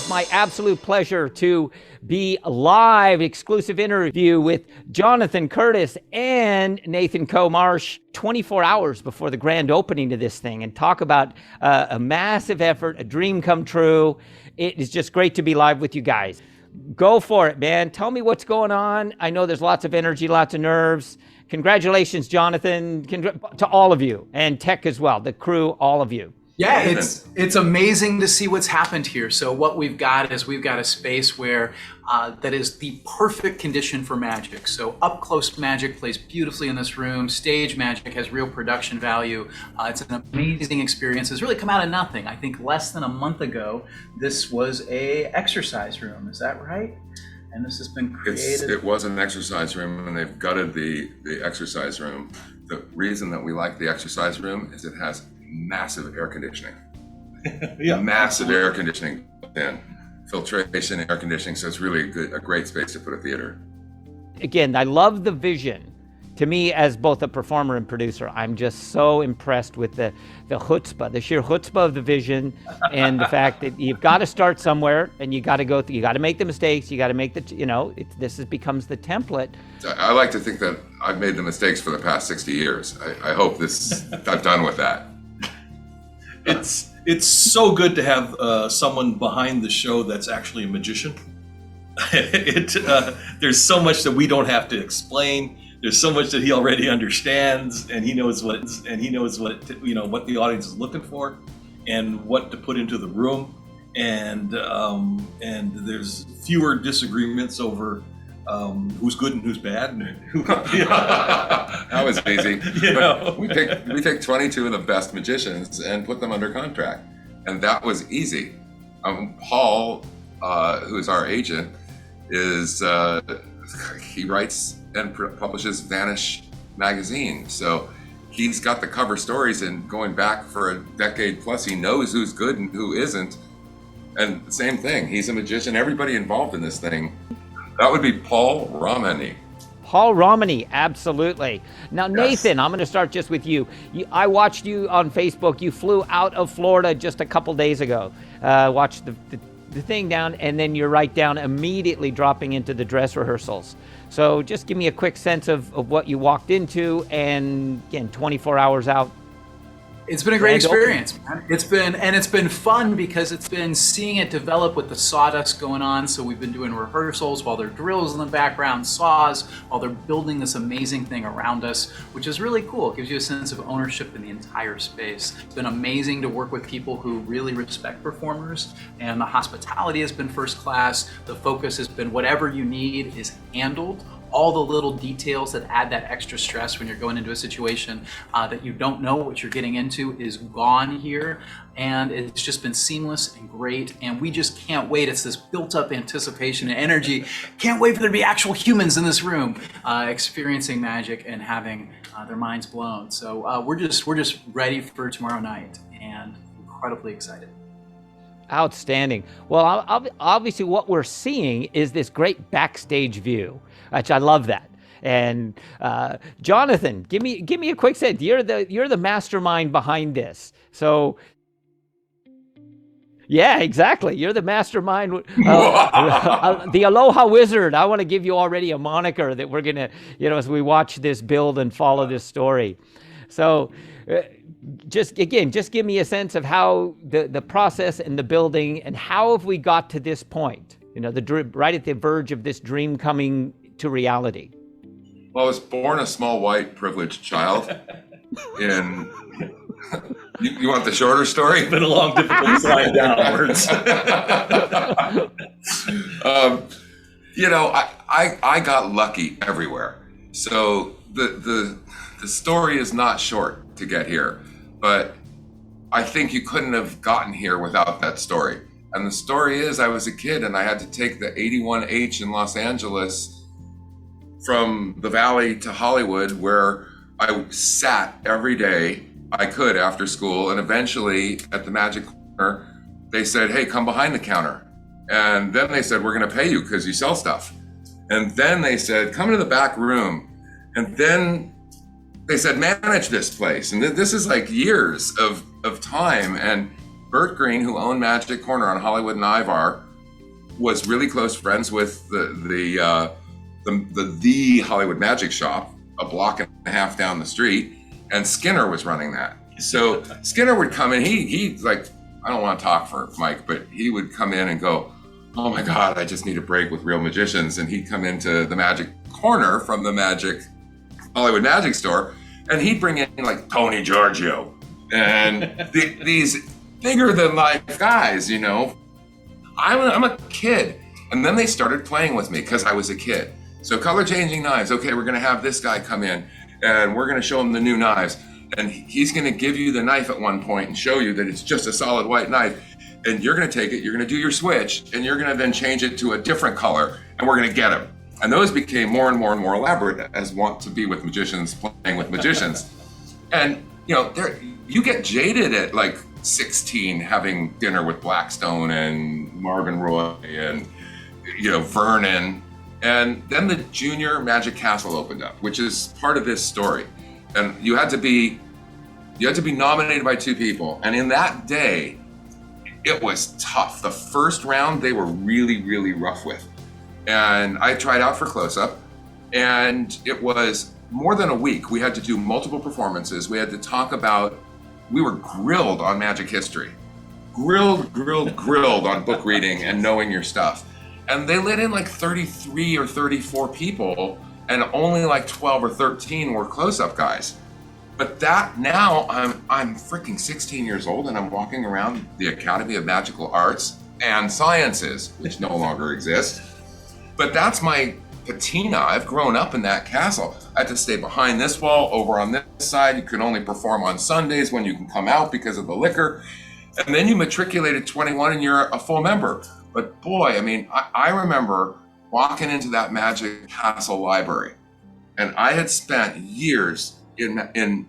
My absolute pleasure to be live exclusive interview with Jonathan Curtis and Nathan Marsh 24 hours before the grand opening of this thing, and talk about a massive effort, a dream come true. It is just great to be live with you guys. Go for it, man. Tell me what's going on. I know there's lots of energy, lots of nerves. Congratulations, Jonathan, to all of you, and Tech as well, the crew, all of you. Yeah, it's amazing to see what's happened here. So what we've got is we've got a space where that is the perfect condition for magic. So up close magic plays beautifully in this room. Stage magic has real production value. It's an amazing experience. It's really come out of nothing. I think less than a month ago, this was a exercise room. Is that right? And this has been created. It was an exercise room, and they've gutted the exercise room. The reason that we like the exercise room is it has massive air conditioning. Massive air conditioning and filtration, air conditioning. So it's really a great space to put a theater. Again, I love the vision. To me, as both a performer and producer, I'm just so impressed with the chutzpah, the sheer chutzpah of the vision, and the fact that you've got to start somewhere, and you got to go through, you got to make the mistakes, you got to make this becomes the template. I like to think that I've made the mistakes for the past 60 years. I hope I'm done with that. It's so good to have someone behind the show that's actually a magician. There's so much that we don't have to explain. There's so much that he already understands, and he knows what the audience is looking for, and what to put into the room, and there's fewer disagreements over who's good and who's bad. That was easy. We picked 22 of the best magicians and put them under contract, and that was easy. Paul, who is our agent, he writes and publishes Vanish magazine. So he's got the cover stories, and going back for a decade plus, he knows who's good and who isn't. And same thing, he's a magician. Everybody involved in this thing. That would be Paul Romani. Paul Romani, absolutely. Now, Nathan, I'm going to start just with you. I watched you on Facebook. You flew out of Florida just a couple days ago. Watched the thing down, and then you're right down, immediately dropping into the dress rehearsals. So just give me a quick sense of what you walked into, and again, 24 hours out. It's been a great experience, man. It's been fun because it's been seeing it develop with the sawdust going on. So we've been doing rehearsals while there are drills in the background, saws, while they're building this amazing thing around us, which is really cool. It gives you a sense of ownership in the entire space. It's been amazing to work with people who really respect performers, and the hospitality has been first class. The focus has been whatever you need is handled. all the little details that add that extra stress when you're going into a situation that you don't know what you're getting into is gone here. And it's just been seamless and great. And we just can't wait. It's this built up anticipation and energy. Can't wait for there to be actual humans in this room experiencing magic and having their minds blown. So we're just ready for tomorrow night and incredibly excited. Outstanding. Well, obviously what we're seeing is this great backstage view, which I love that. And Jonathan, give me a quick set. You're the mastermind behind this. So yeah, exactly. You're the mastermind. The Aloha Wizard. I want to give you already a moniker that we're going to, as we watch this build and follow this story. So just give me a sense of how the process and the building and how have we got to this point, right at the verge of this dream coming to reality. Well, I was born a small white privileged child in... You want the shorter story? It's been a long, difficult slide downwards. I got lucky everywhere. So the story is not short to get here, but I think you couldn't have gotten here without that story. And the story is I was a kid and I had to take the 81H in Los Angeles from the Valley to Hollywood, where I sat every day I could after school, and eventually at the Magic Corner, they said, hey, come behind the counter. And then they said, we're gonna pay you because you sell stuff. And then they said, come to the back room. And then they said, manage this place. And this is like years of time. And Bert Green, who owned Magic Corner on Hollywood and Ivar, was really close friends with the Hollywood Magic Shop, a block and a half down the street. And Skinner was running that. So Skinner would come in, he like, I don't want to talk for Mike, but he would come in and go, oh my God, I just need a break with real magicians. And he'd come into the Magic Corner from the Hollywood Magic Store, and he'd bring in like Tony Giorgio and these bigger than life guys, I'm a kid. And then they started playing with me because I was a kid. So color changing knives. Okay, we're gonna have this guy come in and we're gonna show him the new knives. And he's gonna give you the knife at one point and show you that it's just a solid white knife. And you're gonna take it, you're gonna do your switch, and you're gonna then change it to a different color, and we're gonna get him. And those became more and more and more elaborate, as wont to be with magicians playing with magicians. And you get jaded at like 16 having dinner with Blackstone and Marvin Roy and Vernon. And then the Junior Magic Castle opened up, which is part of this story. And you had to be nominated by two people. And in that day, it was tough. The first round, they were really, really rough with. And I tried out for close-up, and it was more than a week. We had to do multiple performances. We had to talk about, we were grilled on magic history. Grilled on book reading and knowing your stuff. And they let in like 33 or 34 people, and only like 12 or 13 were close-up guys. But that now I'm freaking 16 years old, and I'm walking around the Academy of Magical Arts and Sciences, which no longer exists. But that's my patina. I've grown up in that castle. I had to stay behind this wall. Over on this side, you can only perform on Sundays when you can come out because of the liquor. And then you matriculate at 21 and you're a full member. But boy, I remember walking into that Magic Castle library, and I had spent years in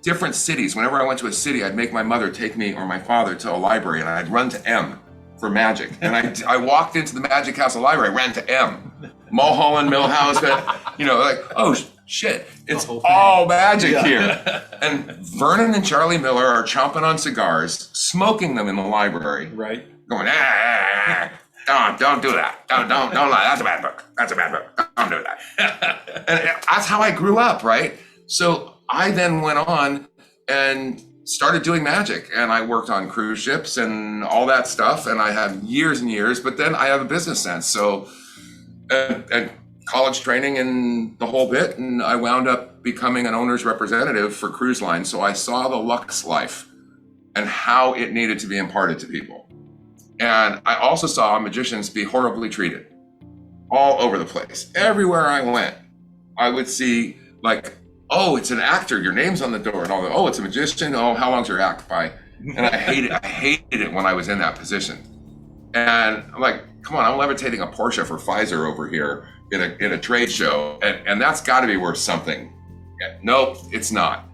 different cities. Whenever I went to a city, I'd make my mother take me or my father to a library, and I'd run to M for magic. And I walked into the Magic Castle library, ran to M, Mulholland, Millhouse, oh shit, it's all magic here. And Vernon and Charlie Miller are chomping on cigars, smoking them in the library. Right. Going, don't do that. Don't lie. That's a bad book. Don't do that. And that's how I grew up, right? So I then went on and started doing magic, and I worked on cruise ships and all that stuff, and I had years and years, but then I have a business sense. So, and college training and the whole bit, and I wound up becoming an owner's representative for cruise lines. So I saw the Lux life and how it needed to be imparted to people. And I also saw magicians be horribly treated. all over the place. Everywhere I went, I would see like, oh, it's an actor. Your name's on the door, and all that. Oh, it's a magician. Oh, how long's your act by? And I hated it when I was in that position. And I'm like, come on, I'm levitating a Porsche for Pfizer over here in a trade show, and that's got to be worth something. Yeah, nope, it's not.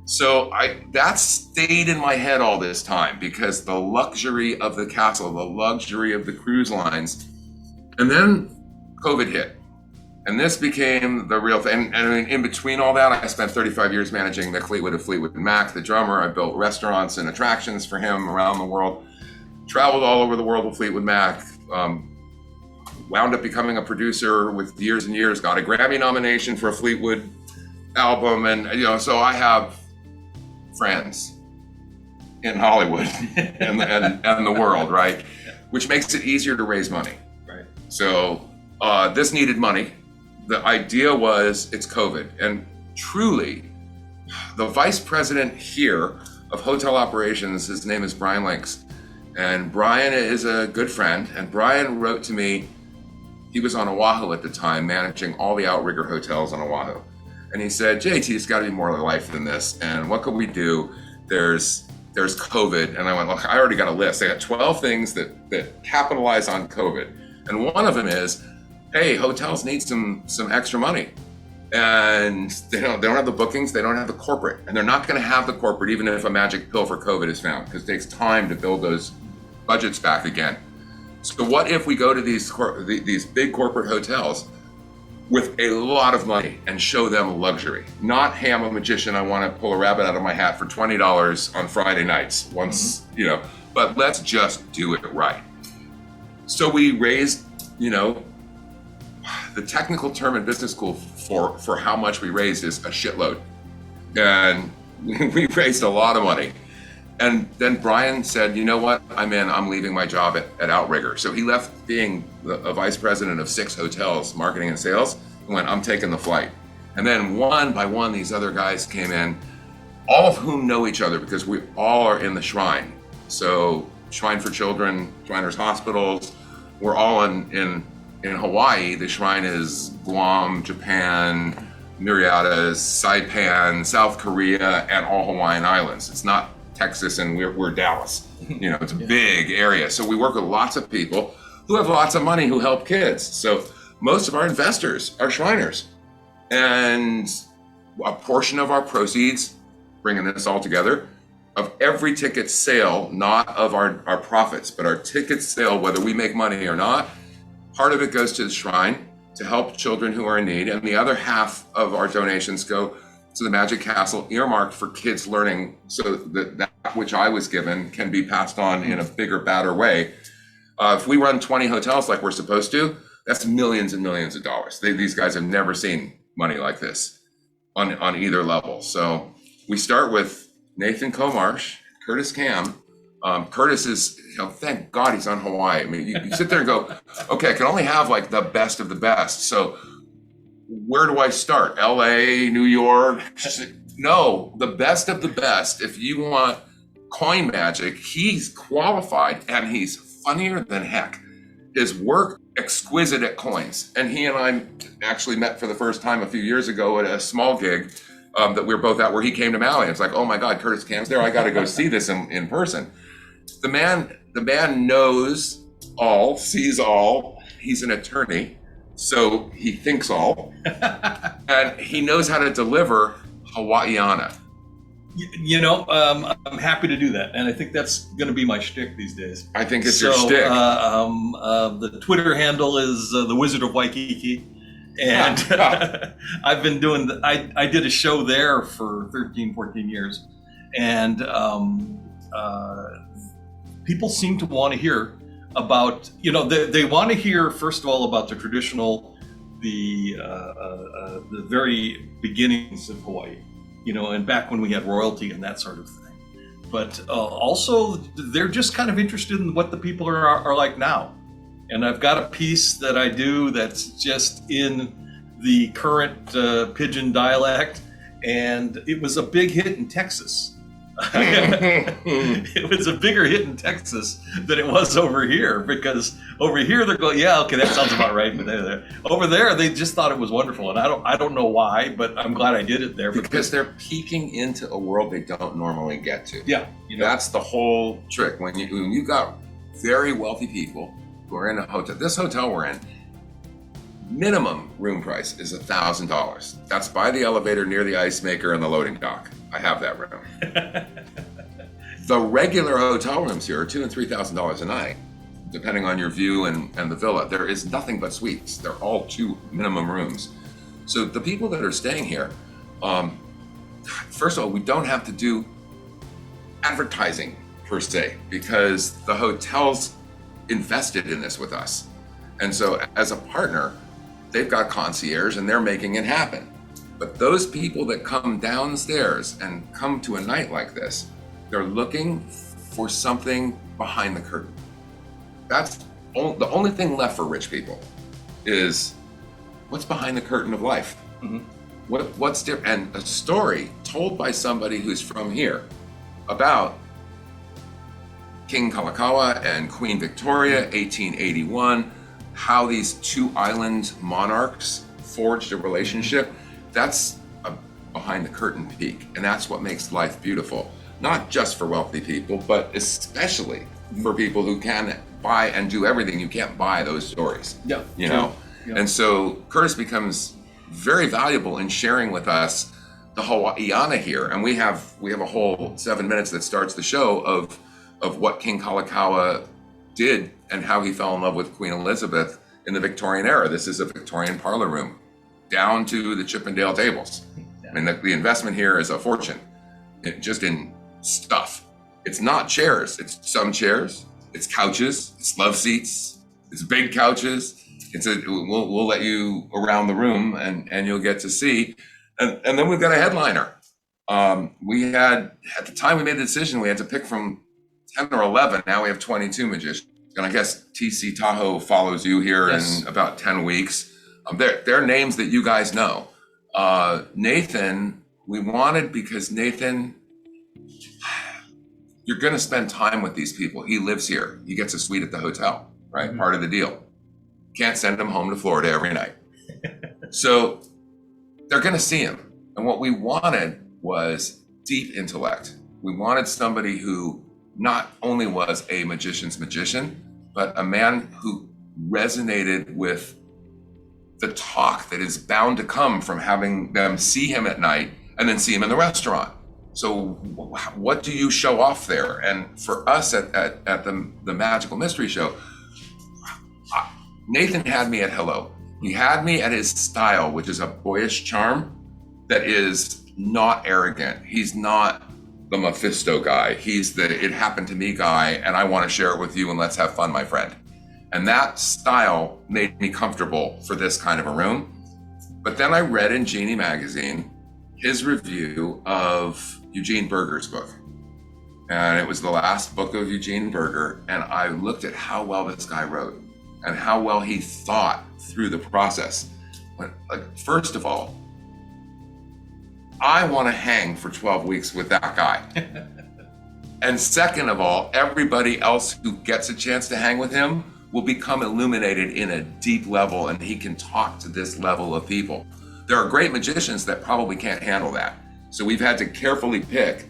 So that stayed in my head all this time, because the luxury of the castle, the luxury of the cruise lines, and then COVID hit. And this became the real thing. And in between all that, I spent 35 years managing the Fleetwood of Fleetwood Mac, the drummer. I built restaurants and attractions for him around the world, traveled all over the world with Fleetwood Mac, wound up becoming a producer with years and years, got a Grammy nomination for a Fleetwood album. And, so I have friends in Hollywood and the world, right? Which makes it easier to raise money. Right. So this needed money. The idea was, it's COVID. And truly, the vice president here of hotel operations, his name is Brian Links. And Brian is a good friend. And Brian wrote to me, he was on Oahu at the time, managing all the outrigger hotels on Oahu. And he said, JT, it's got to be more to life than this. And what could we do? There's COVID. And I went, look, I already got a list. I got 12 things that capitalize on COVID. And one of them is, hey, hotels need some extra money. And they don't have the bookings, they don't have the corporate. And they're not going to have the corporate even if a magic pill for COVID is found, because it takes time to build those budgets back again. So what if we go to these big corporate hotels with a lot of money and show them luxury? Not, hey, I'm a magician, I want to pull a rabbit out of my hat for $20 on Friday nights once, but let's just do it right. So we raised, the technical term in business school for how much we raised is a shitload. And we raised a lot of money. And then Brian said, you know what, I'm leaving my job at Outrigger. So he left being a vice president of 6 hotels, marketing and sales, and went, I'm taking the flight. And then one by one, these other guys came in, all of whom know each other because we all are in the Shrine. So Shrine for Children, Shriners Hospitals, we're all in Hawaii. The Shrine is Guam, Japan, Miriatas, Saipan, South Korea, and all Hawaiian Islands. It's not Texas and we're Dallas. It's a big area. So we work with lots of people who have lots of money who help kids. So most of our investors are Shriners. And a portion of our proceeds, bringing this all together, of every ticket sale, not of our profits, but our ticket sale, whether we make money or not, part of it goes to the Shrine to help children who are in need. And the other half of our donations go to the Magic Castle, earmarked for kids learning, so that which I was given can be passed on in a bigger, badder way. If we run 20 hotels like we're supposed to, that's millions and millions of dollars. These guys have never seen money like this on either level. So we start with Nathan Marsh, Curtis Cam. Curtis is, thank God he's on Hawaii. I mean, you sit there and go, okay, I can only have like the best of the best. So where do I start? LA, New York? No, the best of the best. If you want coin magic, he's qualified and he's funnier than heck. His work, exquisite at coins. And he and I actually met for the first time a few years ago at a small gig that we were both at, where he came to Maui. It's like, oh my God, Curtis Cam's there. I got to go see this in person. The man knows all, sees all. He's an attorney, so he thinks all, and he knows how to deliver Hawaiiana. I'm happy to do that, and I think that's going to be my shtick these days. I think it's your shtick. The Twitter handle is the Wizard of Waikiki, and I've been doing. I did a show there for 13, 14 years, and people seem to want to hear about. They want to hear, first of all, about the traditional, the very beginnings of Hawaii. And back when we had royalty and that sort of thing. But also, they're just kind of interested in what the people are like now. And I've got a piece that I do that's just in the current Pidgin dialect, and it was a big hit in Texas. It was a bigger hit in Texas than it was over here, because over here they're going, yeah, okay, that sounds about right. But over there, they just thought it was wonderful, and I don't know why, but I'm glad I did it there because they're peeking into a world they don't normally get to. Yeah, that's the whole trick. When you got very wealthy people who are in a hotel. This hotel we're in, minimum room price is $1,000. That's by the elevator near the ice maker and the loading dock. I have that room. The regular hotel rooms here are $2,000 and $3,000 a night, depending on your view and the villa. There is nothing but suites. They're all 2 minimum rooms. So the people that are staying here, first of all, we don't have to do advertising per se, because the hotel's invested in this with us. And so as a partner, they've got concierge and they're making it happen. But those people that come downstairs and come to a night like this, they're looking for something behind the curtain. That's the only thing left for rich people is what's behind the curtain of life. Mm-hmm. What's different, and a story told by somebody who's from here about King Kalakaua and Queen Victoria, 1881, how these 2 island monarchs forged a relationship. That's a behind the curtain peek, and that's what makes life beautiful. Not just for wealthy people, but especially for people who can buy and do everything. You can't buy those stories. Yeah, you know. Yeah. And so Curtis becomes very valuable in sharing with us the Hawaiiana here, and we have a whole 7 minutes that starts the show of what King Kalakaua did and how he fell in love with Queen Elizabeth in the Victorian era. This is a Victorian parlor room, down to the Chippendale tables. I mean, the investment here is a fortune, just in stuff. It's not chairs. It's some chairs. It's couches. It's love seats. It's big couches. We'll let you around the room and you'll get to see. And then we've got a headliner. We had, at the time we made the decision, we had to pick from 10 or 11. Now we have 22 magicians. And I guess TC Tahoe follows you here in about 10 weeks. They're names that you guys know. Nathan, we wanted because Nathan, you're going to spend time with these people. He lives here. He gets a suite at the hotel, right? Mm-hmm. Part of the deal. Can't send him home to Florida every night. So they're going to see him. And what we wanted was deep intellect. We wanted somebody who not only was a magician's magician, but a man who resonated with the talk that is bound to come from having them see him at night and then see him in the restaurant. So what do you show off there? And for us at the Magical Mystery Show, Nathan had me at hello. He had me at his style, which is a boyish charm that is not arrogant. He's not the Mephisto guy. He's the it happened to me guy, and I want to share it with you, and let's have fun, my friend. And that style made me comfortable for this kind of a room. But then I read in Genie magazine his review of Eugene Berger's book. And it was the last book of Eugene Berger. And I looked at how well this guy wrote and how well he thought through the process. But first of all, I want to hang for 12 weeks with that guy. And second of all, everybody else who gets a chance to hang with him will become illuminated in a deep level, and he can talk to this level of people. There are great magicians that probably can't handle that. So we've had to carefully pick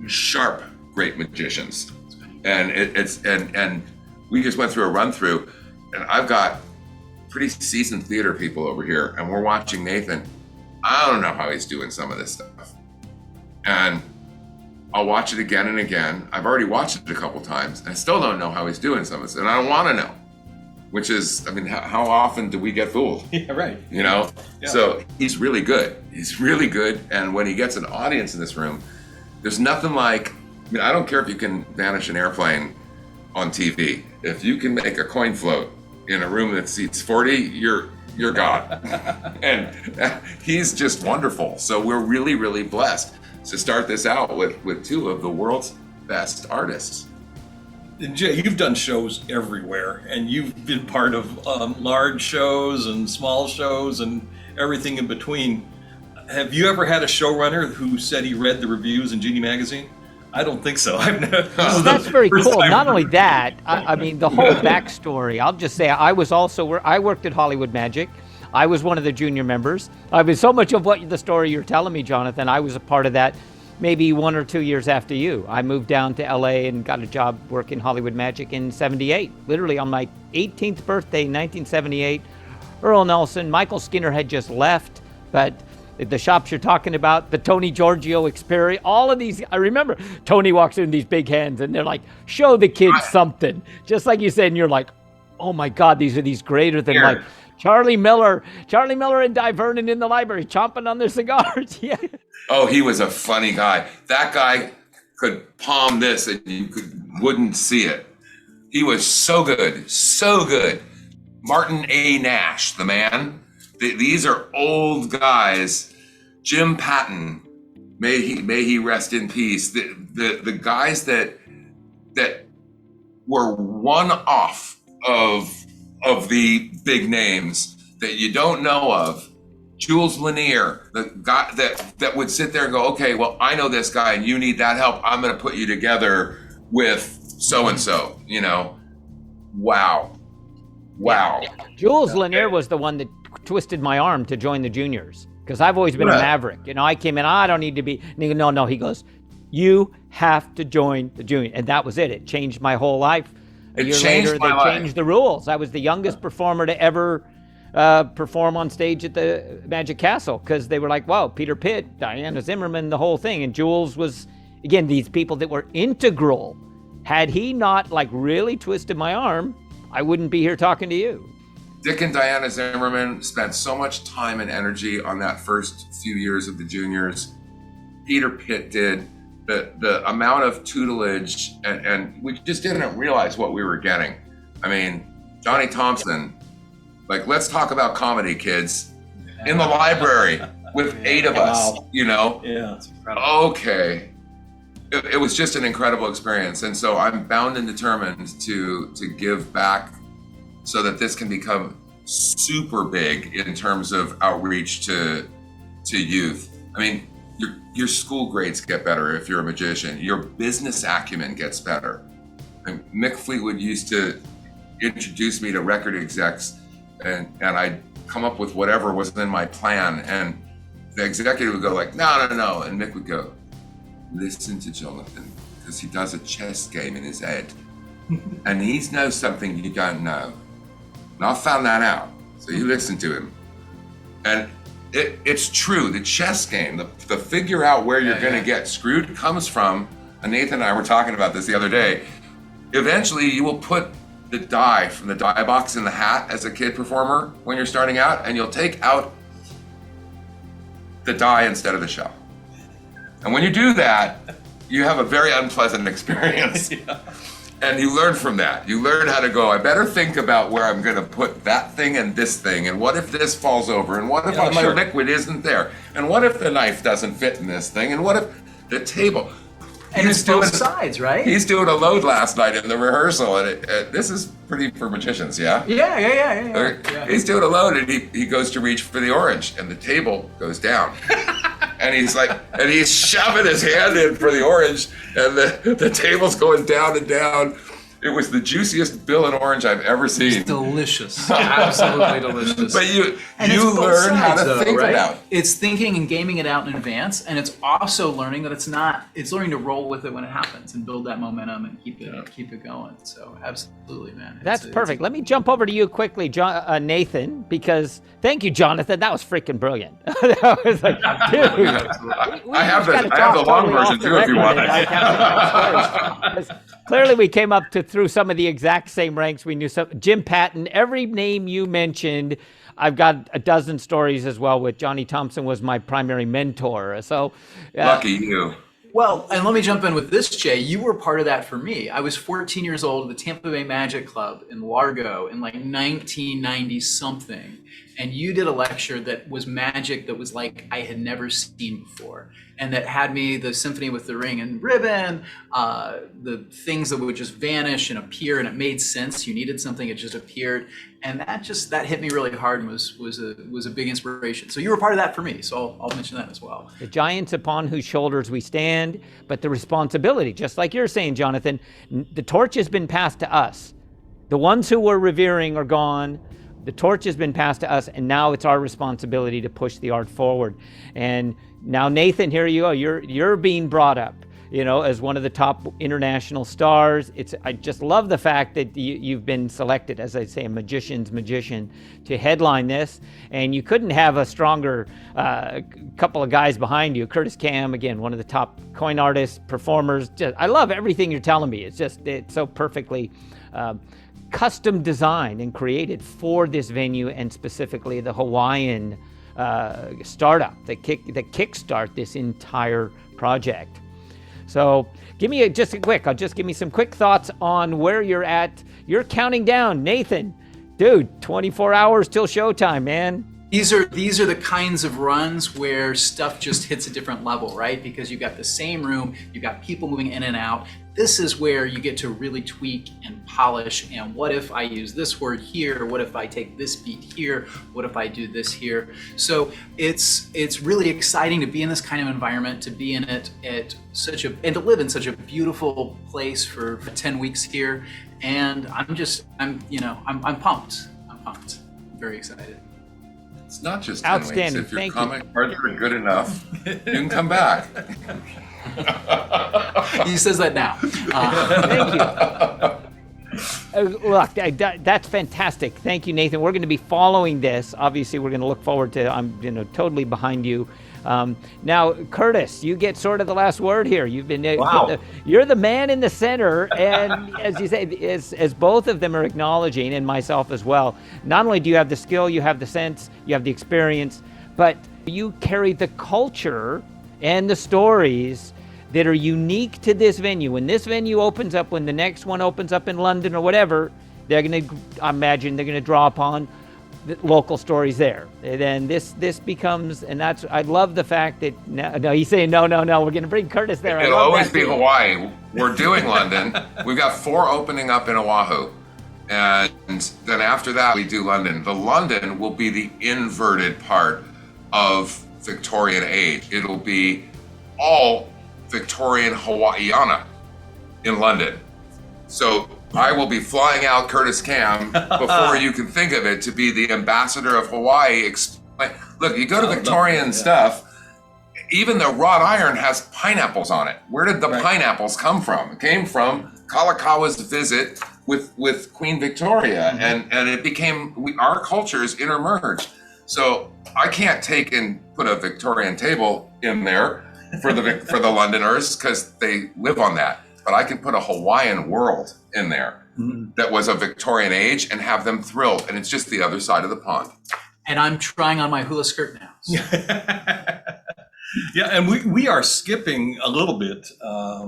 sharp, great magicians. And and we just went through a run through, and I've got pretty seasoned theater people over here, and we're watching Nathan. I don't know how he's doing some of this stuff. And I'll watch it again and again. I've already watched it a couple times, and I still don't know how he's doing some of this, and I don't want to know. Which is, I mean, how often do we get fooled? Yeah, right. You know? Yeah. So he's really good. He's really good. And when he gets an audience in this room, there's nothing like, I mean, I don't care if you can vanish an airplane on TV. If you can make a coin float in a room that seats 40, you're God. And he's just wonderful. So we're really, really blessed to start this out with two of the world's best artists. And Jay, you've done shows everywhere, and you've been part of large shows and small shows and everything in between. Have you ever had a showrunner who said he read the reviews in Genie magazine I don't think so. I've never. Well, that's very cool. Not only that, I mean, the whole backstory. I'll just say I worked at Hollywood Magic. I was one of the junior members. I mean, so much of the story you're telling me, Jonathan, I was a part of that maybe 1 or 2 years after you. I moved down to LA and got a job working Hollywood Magic in 78. Literally on my 18th birthday, 1978. Earl Nelson, Michael Skinner had just left, but the shops you're talking about, the Tony Giorgio experience, all of these, I remember Tony walks in these big hands and they're like, show the kids something. Just like you said, and you're like, oh my God, these are these greater than life. Charlie Miller and Di Vernon in the library chomping on their cigars. Yeah. Oh, he was a funny guy. That guy could palm this and you wouldn't see it. He was so good, so good. Martin A. Nash, the man. These are old guys. Jim Patton, may he rest in peace. The guys that were one off of the big names that you don't know of. Jules Lanier, the guy that would sit there and go, okay, well, I know this guy and you need that help. I'm going to put you together with so-and-so, you know. Wow. Yeah. Jules Lanier was the one that twisted my arm to join the juniors because I've always been a maverick. You know, I came in, I don't need to be. And he goes, no. He goes, you have to join the junior. And that was it. It changed my whole life. A year later, they changed the rules. I was the youngest performer to ever perform on stage at the Magic Castle because they were like, wow, Peter Pitt, Diana Zimmerman, the whole thing. And Jules was, again, these people that were integral. Had he not like really twisted my arm, I wouldn't be here talking to you. Dick and Diana Zimmerman spent so much time and energy on that first few years of the juniors. Peter Pitt did. The amount of tutelage, and we just didn't realize what we were getting. I mean, Johnny Thompson, like, let's talk about comedy, kids. In the library with 8 of us, you know? Yeah, that's incredible. Okay. It was just an incredible experience. And so I'm bound and determined to give back so that this can become super big in terms of outreach to youth. I mean, your school grades get better if you're a magician. Your business acumen gets better. And Mick Fleetwood used to introduce me to record execs, and I'd come up with whatever was in my plan, and the executive would go like, no, and Mick would go, listen to Jonathan, because he does a chess game in his head, and he knows something you don't know. And I found that out, so you listen to him. And it's true, the chess game, the figure out where you're gonna get screwed comes from, and Nathan and I were talking about this the other day, eventually you will put the die from the die box in the hat as a kid performer when you're starting out, and you'll take out the die instead of the shell. And when you do that, you have a very unpleasant experience. Yeah. And you learn from that. You learn how to go, I better think about where I'm going to put that thing and this thing. And what if this falls over? And what if my liquid isn't there? And what if the knife doesn't fit in this thing? And what if the table? And it's both sides, right? He's doing a load last night in the rehearsal. And this is pretty for magicians, yeah? Yeah. He's doing a load and he goes to reach for the orange and the table goes down. And he's shoving his hand in for the orange, and the table's going down and down. It was the juiciest bill in orange I've ever seen. It's delicious, absolutely delicious. But you learn how to think about it. It's thinking and gaming it out in advance, and it's also learning that it's learning to roll with it when it happens and build that momentum and keep it going. So absolutely, man. That's perfect. Let me jump over to you quickly, Nathan, because thank you, Jonathan. That was freaking brilliant. That was like, dude. I have the long version too, if you want it. Clearly, we came up through some of the exact same ranks. We knew some Jim Patton. Every name you mentioned, I've got a dozen stories as well. With Johnny Thompson was my primary mentor. So lucky you. Well, and let me jump in with this, Jay. You were part of that for me. I was 14 years old at the Tampa Bay Magic Club in Largo in like 1990 something. and you did a lecture that was magic, that was like I had never seen before, and that had me the Symphony with the Ring and Ribbon, the things that would just vanish and appear, and it made sense. You needed something, it just appeared, and that hit me really hard and was a big inspiration. So you were part of that for me, so I'll mention that as well. The giants upon whose shoulders we stand, but the responsibility, just like you're saying, Jonathan, the torch has been passed to us. The ones who were revering are gone. The torch has been passed to us, and now it's our responsibility to push the art forward. And now, Nathan, here you go. You're being brought up, as one of the top international stars. I just love the fact that you've been selected, as I say, a magician's magician, to headline this. And you couldn't have a stronger couple of guys behind you. Curtis Cam, again, one of the top coin artists, performers. I love everything you're telling me. It's so perfectly custom designed and created for this venue, and specifically the Hawaiian startup that kickstart this entire project. So give me give me some quick thoughts on where you're at. You're counting down, Nathan. Dude, 24 hours till showtime, man. These are the kinds of runs where stuff just hits a different level, right? Because you've got the same room, you've got people moving in and out. This is where you get to really tweak and polish. And what if I use this word here? What if I take this beat here? What if I do this here? So it's really exciting to be in this kind of environment, to be in it and to live in such a beautiful place for 10 weeks here. And I'm pumped. I'm pumped. I'm very excited. It's not just 10 weeks. Outstanding. If your Thank comic cards are good enough, you can come back. He says that now. Thank you. Look, that's fantastic. Thank you, Nathan. We're going to be following this. Obviously, we're going to look forward to. I'm totally behind you. Now, Curtis, you get sort of the last word here. You've been you're the man in the center, and as you say, as both of them are acknowledging, and myself as well. Not only do you have the skill, you have the sense, you have the experience, but you carry the culture and the stories that are unique to this venue. When this venue opens up, when the next one opens up in London or whatever, I imagine they're going to draw upon the local stories there. And then this becomes, and that's, I love the fact that, no, he's saying, no, we're going to bring Curtis there. It'll always be Hawaii. We're doing London. We've got 4 opening up in Oahu. And then after that, we do London. The London will be the inverted part of Victorian age. It'll be all Victorian Hawaiiana in London. So I will be flying out Curtis Cam before you can think of it to be the ambassador of Hawaii. Look, you go to Victorian stuff, even the wrought iron has pineapples on it. Where did the pineapples come from? It came from Kalakawa's visit with Queen Victoria, and it became, our cultures intermerged. So I can't take and put a Victorian table in there for the Londoners because they live on that. But I can put a Hawaiian world in there that was a Victorian age and have them thrilled. And it's just the other side of the pond. And I'm trying on my hula skirt now. So. Yeah, and we are skipping a little bit of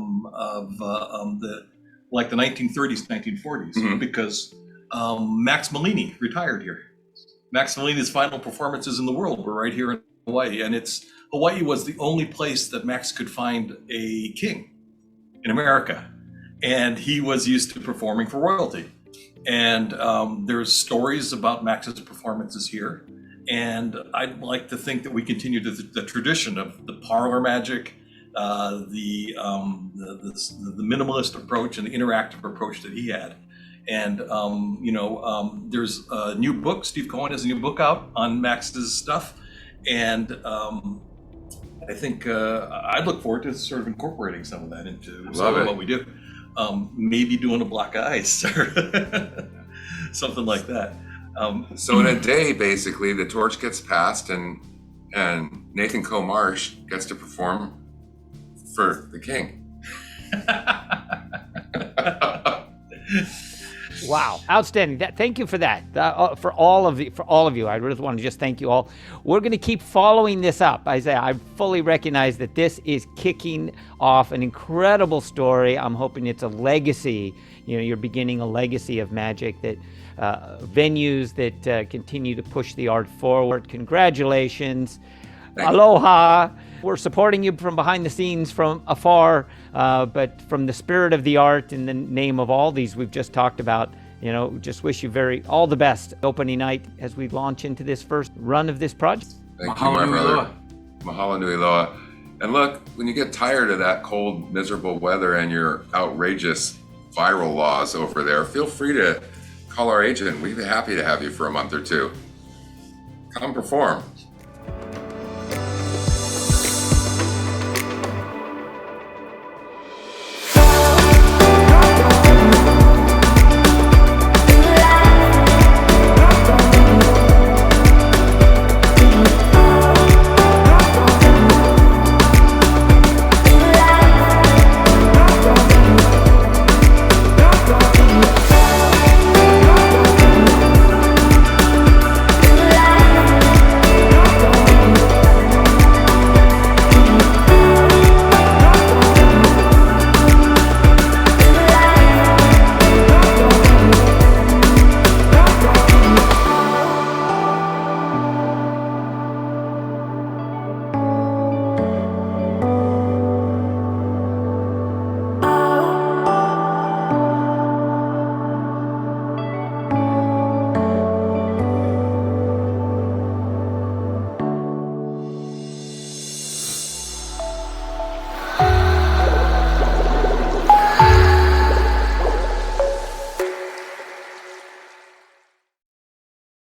the 1930s, 1940s, because Max Malini retired here. Max Malini's final performances in the world were right here in Hawaii, and Hawaii was the only place that Max could find a king in America, and he was used to performing for royalty. And there's stories about Max's performances here, and I'd like to think that we continue the tradition of the parlor magic, the minimalist approach and the interactive approach that he had. And there's a new book. Steve Cohen has a new book out on Max's stuff, and I think I look forward to sort of incorporating some of that into what we do. Maybe doing a black ice or something like that. So in a day, basically, the torch gets passed, and Nathan Marsh gets to perform for the king. Wow, outstanding! Thank you for that. For all of you, I really want to just thank you all. We're going to keep following this up. Isaiah, I fully recognize that this is kicking off an incredible story. I'm hoping it's a legacy. You're beginning a legacy of magic, that venues that continue to push the art forward. Congratulations. Aloha. We're supporting you from behind the scenes, from afar, but from the spirit of the art, in the name of all these we've just talked about, just wish you all the best opening night as we launch into this first run of this project. Thank you, my brother. Mahalo nui loa. And look, when you get tired of that cold, miserable weather and your outrageous viral laws over there, feel free to call our agent. We'd be happy to have you for a month or two. Come perform.